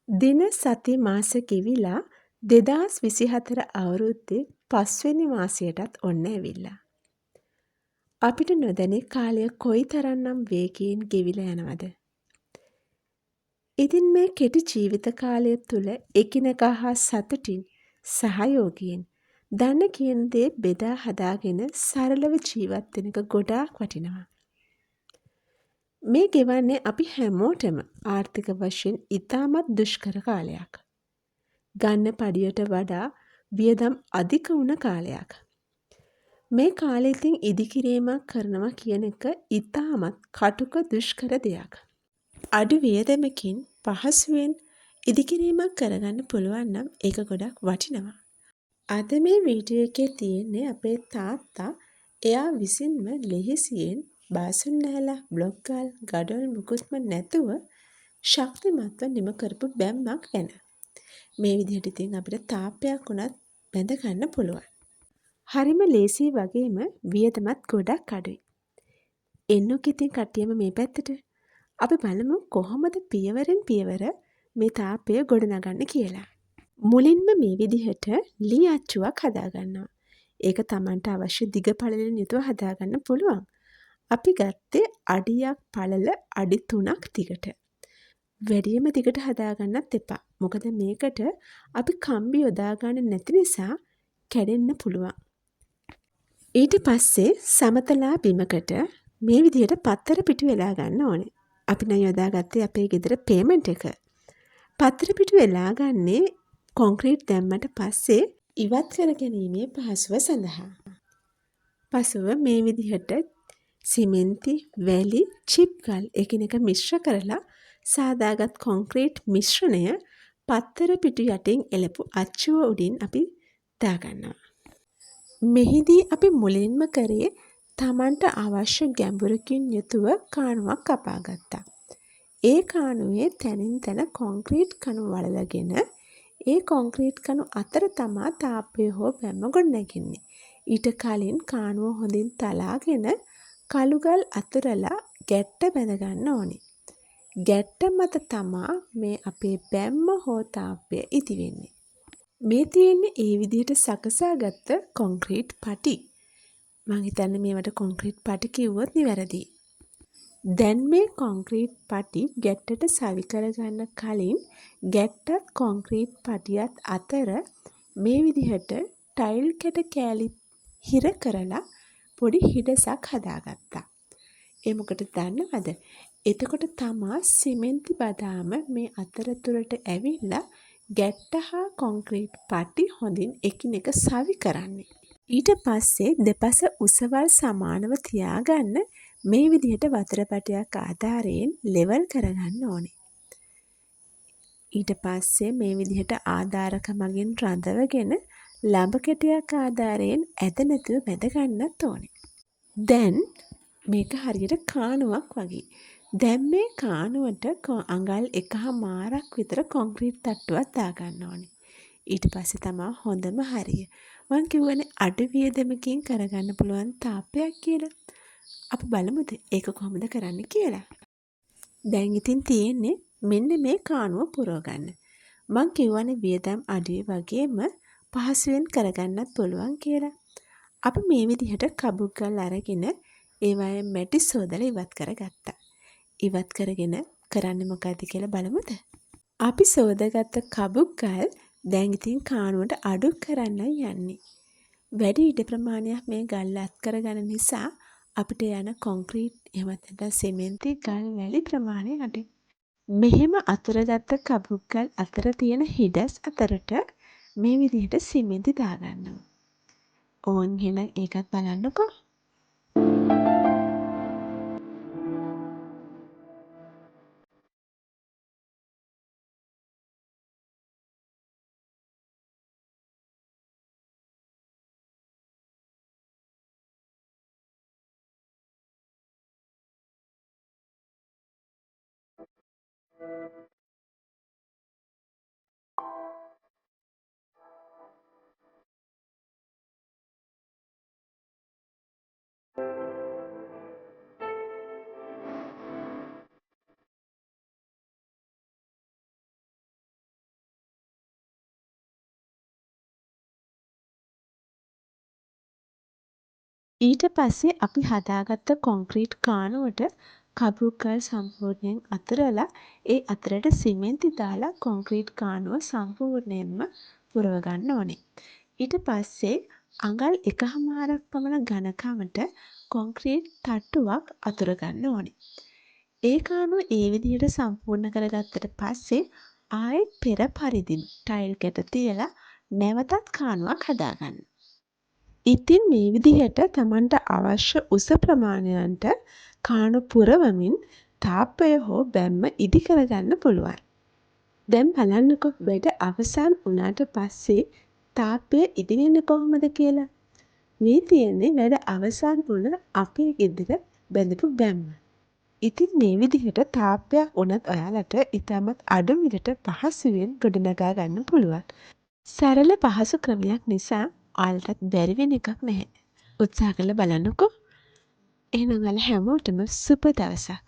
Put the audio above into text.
දින සති මාස ගෙවිලා 2024 අවුරුද්දේ 5 වෙනි මාසයටත් ඔන්න ඇවිල්ලා. අපිට නොදැනී කාලය කොයිතරම්නම් වේගයෙන් ගෙවිලා යනවද? ඉතින් මේ කෙටි ජීවිත කාලය තුළ එකිනෙකා හා සතුටින් සහයෝගයෙන් දන්න කියන දේ බෙදා හදාගෙන සරලව ජීවත් වෙන එක ගොඩාක් වටිනවා. මේ ගෙවන්නේ අපි හැමෝටම ආර්ථික වශයෙන් ඉතාමත් දුෂ්කර කාලයක්. ගන්න පඩියට වඩා වියදම් අධික වුණ කාලයක්. මේ කාලෙකින් ඉදිකිරීමක් කරනවා කියන එක ඉතාමත් කටුක දුෂ්කර දෙයක්. අඩු වියදමකින් පහසුවෙන් ඉදිකිරීමක් කරගන්න පුළුවන් නම් ඒක ගොඩක් වටිනවා. අද මේ වීඩියෝ එකේ තියෙන්නේ අපේ තාත්තා එයා විසින්ම ලෙහෙසියෙන් බාසුන් නැහැලා බ්ලොග් ගාල් ගඩොල් මුකුත්ම නැතුව ශක්තිමත්ව නිම කරපු බැම්මක් ගැන. මේ විදිහට ඉතින් අපිට තාප්පයක් උනත් බැඳ ගන්න පුළුවන්. හරිම ලේසි වගේම වියදමත් ගොඩක් අඩුයි. එන්නක ඉතින් කට්ටියම මේ පැත්තට. අපි බලමු කොහොමද පියවරෙන් පියවර මේ තාප්පය ගොඩනගන්න කියලා. මුලින්ම මේ විදිහට ලී අච්චුවක් හදාගන්නවා. ඒක Tamanට අවශ්‍ය දිග පළලෙන් යුතුව හදාගන්න පුළුවන්. අපි ගත්තේ අඩියක් පළල අඩි 3ක් දිගට. වැඩියම දිගට හදාගන්නත් එපා. මොකද මේකට අපි කම්බි යොදාගන්නේ නැති නිසා කැඩෙන්න පුළුවන්. ඊට පස්සේ සමතලා බිමකට මේ විදිහට පත්තර පිටු වෙලා ගන්න ඕනේ. අපි නම් යොදාගත්තේ අපේ ගෙදර පේමන්ට් එක. පත්තර පිටු වෙලා ගන්නේ කොන්ක්‍රීට් දැම්මට පස්සේ ඉවත් කර ගැනීමේ පහසුව සඳහා. පසුව මේ විදිහට සිමෙන්ති, වැලි, චිප් ගල් එකිනෙක මිශ්‍ර කරලා සාදාගත් කොන්ක්‍රීට් මිශ්‍රණය පත්තර පිටු යටින් එළපු අච්චුව උඩින් අපි දාගන්නවා. මෙහිදී අපි මුලින්ම කරේ Tamanට අවශ්‍ය ගැඹුරකින් යුතුව කාණුවක් කපා ගත්තා. ඒ කාණුවේ තැනින් තැන කොන්ක්‍රීට් කණු වලලගෙන ඒ කොන්ක්‍රීට් කණු අතර තමා තාප්පය හෝ බැම්ම ගොඩනැගෙන්නේ. ඊට කලින් කාණුව හොඳින් තලාගෙන කළුගල් අතුරලා ගැට්ට බැඳ ගන්න ඕනේ. ගැට්ට මත තමා මේ අපේ බැම්ම හෝ තාප්පය ඉදි වෙන්නේ. මේ තියෙන්නේ ඒ විදිහට සකසාගත්ත කොන්ක්‍රීට් පටි. මං හිතන්නේ මේවට කොන්ක්‍රීට් පටි කිව්වොත් නිවැරදියි. දැන් මේ කොන්ක්‍රීට් පටි ගැට්ටට සවි කරගන්න කලින් ගැට්ටත් කොන්ක්‍රීට් පටියත් අතර මේ විදිහට ටයිල් කැට කෑලි හිර කරලා පොඩි හිඩසක් හදාගත්තා. ඒ මොකටද දන්නවද? එතකොට තමා සිමෙන්ති බදාම මේ අතරතුරට ඇවිල්ලා ගැට්ට හා කොන්ක්‍රීට් පටි හොඳින් එකිනෙක සවි කරන්නේ. ඊට පස්සේ දෙපස උසවල් සමානව තියාගන්න මේ විදිහට වතුර පැටයක් ආධාරයෙන් ලෙවල් කරගන්න ඕනේ. ඊට පස්සේ මේ විදිහට ආධාරක මගින් රඳවගෙන ලඹ කෙටයක් ආධාරයෙන් ඇද නැතුව බැඳ ගන්නත් ඕනේ. දැන් මේක හරියට කාණුවක් වගේ. දැන් මේ කාණුවට අඟල් 1.5ක් විතර කොන්ක්‍රීට් තට්ටුවක් දාගන්න ඕනේ. ඊට පස්සේ තමා හොඳම හරිය. මං කිව්වනේ අඩු වියදමකින් කරගන්න පුළුවන් තාප්පයක් කියලා. අපි බලමුද ඒක කොහොමද කරන්න කියලා. දැන් ඉතින් තියෙන්නේ මෙන්න මේ කාණුව පුරව ගන්න. මං කිව්වනේ වියදම් අඩුයි වගේම පහසුවෙන් කරගන්නත් පුළුවන් කියලා. අපි මේ විදිහට කබුක් ගල් අරගෙන ඒවායේ මැටි සෝදලා ඉවත් කරගත්තා. ඉවත් කරගෙන කරන්නේ මොකද්ද කියලා බලමුද? අපි සෝදාගත්ත කබුක් ගල් දැන් ඉතින් කාණුවට අඩු කරන්නයි යන්නේ. වැඩි ඉඩ ප්‍රමාණයක් මේ ගල් අත් කරගන්න නිසා අපිට යන කොන්ක්‍රීට් එහෙම නැත්නම් සිමෙන්ති ගල් වැලි ප්‍රමාණය අඩුයි. මෙහෙම අතුරගත්ත කබුක් ගල් අතර තියෙන හිඩස් අතරට මේ විදිහට සිමෙන්ති දාගන්නවා. ඕන් එහෙනම් ඒකත් බලන්නකෝ. ඊට පස්සේ අපි හදාගත්ත කොන්ක්‍රීට් කානුවට කබුගල් සම්පූර්ණයෙන් අතුරලා ඒ අතරට සිමෙන්ති දාලා කොන්ක්‍රීට් කානුව සම්පූර්ණයෙන්ම පුරව ගන්න ඕනේ. ඊට පස්සේ අඟල් 1.5ක් පමණ ඝනකමට කොන්ක්‍රීට් තට්ටුවක් අතුර ගන්න ඕනේ. ඒ කානුව ඒ විදිහට සම්පූර්ණ කරගත්තට පස්සේ ආයෙත් පෙර පරිදිම ටයිල් ගැට තියලා නැවතත් කානුවක් හදාගන්න. ඉතින් මේ විදිහට Tamanට අවශ්‍ය උස ප්‍රමාණයන්ට කාණු පුරවමින් තාප්පය හෝ බැම්ම ඉදි කරගන්න පුළුවන්. දැන් බලන්නකො වැඩ අවසන් වුණාට පස්සේ තාප්පය ඉදි වෙන්නේ කොහොමද කියලා. මේ තියෙන්නේ වැඩ අවසන් වුණ අපේ ගෙදර බැඳපු බැම්ම. ඉතින් මේ විදිහට තාප්පයක් වුණත් ඔයාලට ඉතාමත් අඩු මිලට පහසුවෙන් ගොඩනගා ගන්න පුළුවන්. සරල පහසු ක්‍රමයක් නිසා ඔයාලටත් බැරි වෙන එකක් නැහැ. උත්සාහ කරලා බලන්නකෝ. එහෙනම් ඔයාලා හැමෝටම සුබ දවසක්.